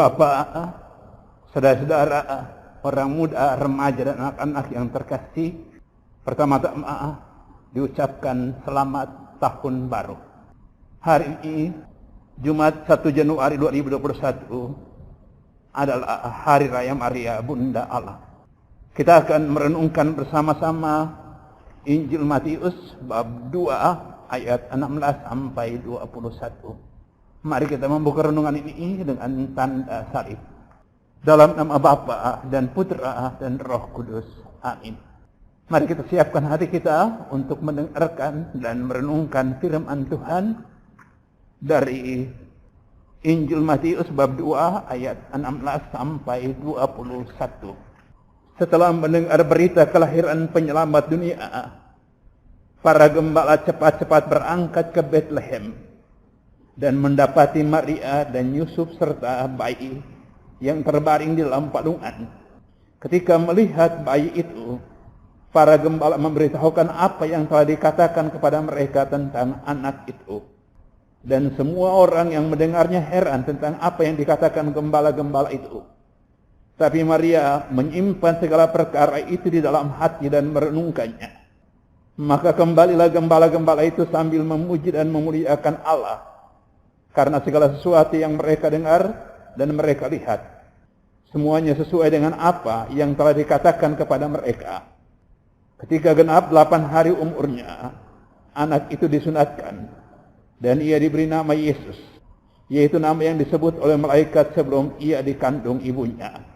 bapak, saudara-saudara, orang muda, remaja dan anak-anak yang terkasih, pertama-tama diucapkan selamat tahun baru. Hari ini, Jumat 1 Januari 2021 adalah Hari Raya Maria Bunda Allah. Kita akan merenungkan bersama-sama Injil Matius bab 2 ayat 16 sampai 21. Mari kita membuka renungan ini dengan tanda salib. Dalam nama Bapa dan Putra dan Roh Kudus. Amin. Mari kita siapkan hati kita untuk mendengarkan dan merenungkan firman Tuhan dari Injil Matius bab 2 ayat 16 sampai 21. Setelah mendengar berita kelahiran penyelamat dunia, para gembala cepat-cepat berangkat ke Bethlehem dan mendapati Maria dan Yusuf serta bayi yang terbaring di dalam palungan. Ketika melihat bayi itu, para gembala memberitahukan apa yang telah dikatakan kepada mereka tentang anak itu. Dan semua orang yang mendengarnya heran tentang apa yang dikatakan gembala-gembala itu. Tapi Maria menyimpan segala perkara itu di dalam hati dan merenungkannya. Maka kembalilah gembala-gembala itu sambil memuji dan memuliakan Allah karena segala sesuatu yang mereka dengar dan mereka lihat. Semuanya sesuai dengan apa yang telah dikatakan kepada mereka. Ketika genap 8 hari umurnya, anak itu disunatkan dan ia diberi nama Yesus, yaitu nama yang disebut oleh malaikat sebelum ia dikandung ibunya.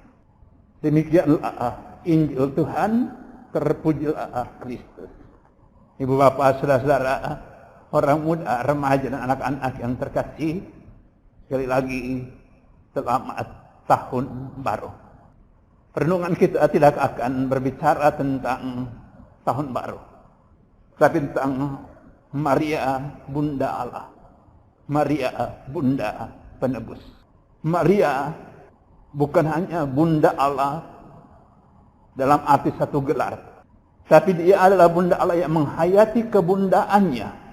Demikianlah Injil Tuhan, terpujilah Kristus. Ibu bapak, saudara-saudara, orang muda, remaja dan anak-anak yang terkasih, sekali lagi selamat tahun baru. Renungan kita tidak akan berbicara tentang tahun baru, tapi tentang Maria Bunda Allah, Maria Bunda Penebus. Maria bukan hanya Bunda Allah dalam arti satu gelar, tapi dia adalah Bunda Allah yang menghayati kebundaannya.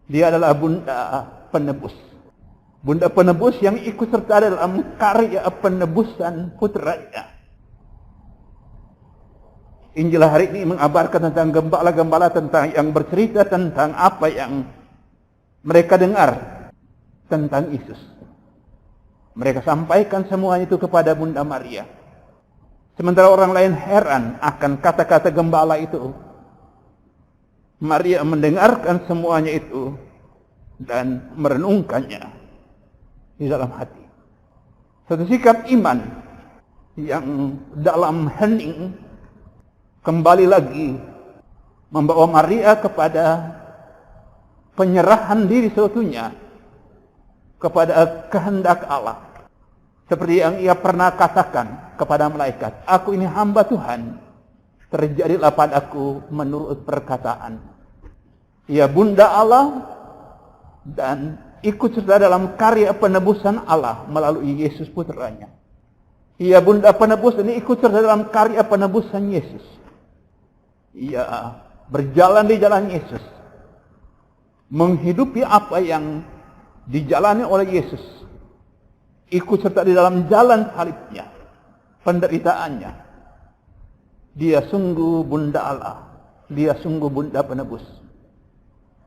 Dia adalah Bunda Penebus. Bunda Penebus yang ikut serta dalam karya penebusan putranya. Injil hari ini mengabarkan tentang gembala-gembala yang bercerita tentang apa yang mereka dengar tentang Yesus. Mereka sampaikan semuanya itu kepada Bunda Maria. Sementara orang lain heran akan kata-kata gembala itu. Maria mendengarkan semuanya itu dan merenungkannya di dalam hati. Satu sikap iman yang dalam hening kembali lagi membawa Maria kepada penyerahan diri seutuhnya kepada kehendak Allah. Seperti yang ia pernah katakan kepada malaikat, "Aku ini hamba Tuhan, terjadilah padaku menurut perkataan." Ia Bunda Allah dan ikut serta dalam karya penebusan Allah melalui Yesus putranya. Ia Bunda Penebus dan ikut serta dalam karya penebusan Yesus. Ia berjalan di jalan Yesus, menghidupi apa yang dijalani oleh Yesus, ikut serta di dalam jalan salibnya, penderitaannya. Dia sungguh Bunda Allah, dia sungguh Bunda Penebus.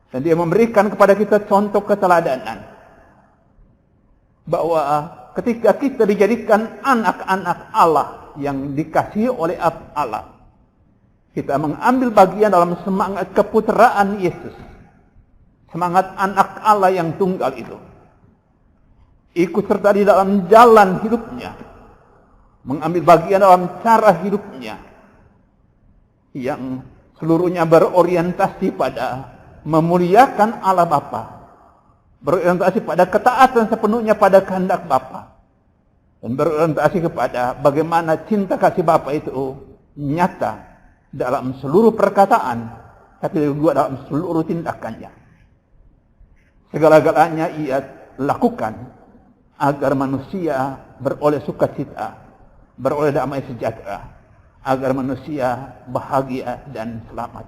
Dan dia memberikan kepada kita contoh keteladanan bahwa ketika kita dijadikan anak-anak Allah yang dikasihi oleh Allah, kita mengambil bagian dalam semangat keputraan Yesus, semangat anak Allah yang tunggal itu, ikut serta di dalam jalan hidupnya, mengambil bagian dalam cara hidupnya yang seluruhnya berorientasi pada memuliakan Allah Bapa, berorientasi pada ketaatan sepenuhnya pada kehendak Bapa, dan berorientasi kepada bagaimana cinta kasih Bapa itu nyata dalam seluruh perkataan, tapi juga dalam seluruh tindakannya. Segala-galanya ia lakukan agar manusia beroleh sukacita, beroleh damai sejahtera, agar manusia bahagia dan selamat.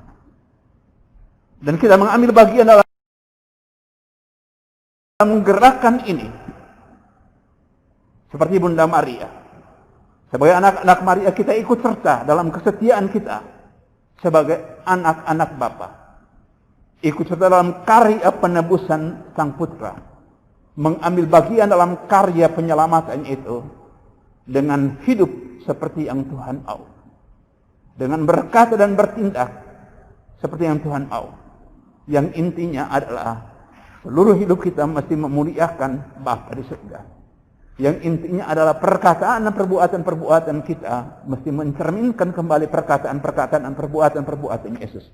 Dan kita mengambil bagian dalam gerakan ini seperti Bunda Maria. Sebagai anak-anak Maria, kita ikut serta dalam kesetiaan kita sebagai anak-anak Bapa. Ikut serta dalam karya penebusan Sang Putra. Mengambil bagian dalam karya penyelamatan itu dengan hidup seperti yang Tuhan mau. Dengan berkata dan bertindak seperti yang Tuhan mau. Yang intinya adalah seluruh hidup kita mesti memuliakan Bapa di surga. Yang intinya adalah perkataan dan perbuatan-perbuatan kita mesti mencerminkan kembali perkataan-perkataan dan perbuatan-perbuatan Yesus.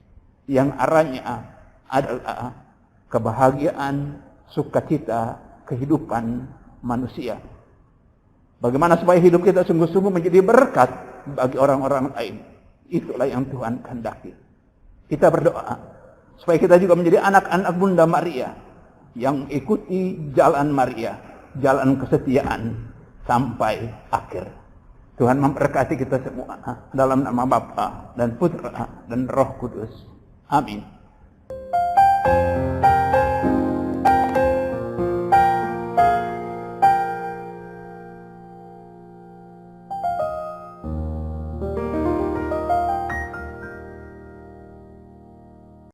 Yang arahnya adalah kebahagiaan, sukacita, kehidupan manusia. Bagaimana supaya hidup kita sungguh-sungguh menjadi berkat bagi orang-orang lain. Itulah yang Tuhan kehendaki. Kita berdoa supaya kita juga menjadi anak-anak Bunda Maria yang ikuti jalan Maria, jalan kesetiaan sampai akhir. Tuhan memberkati kita semua dalam nama Bapa dan Putra dan Roh Kudus. Amin.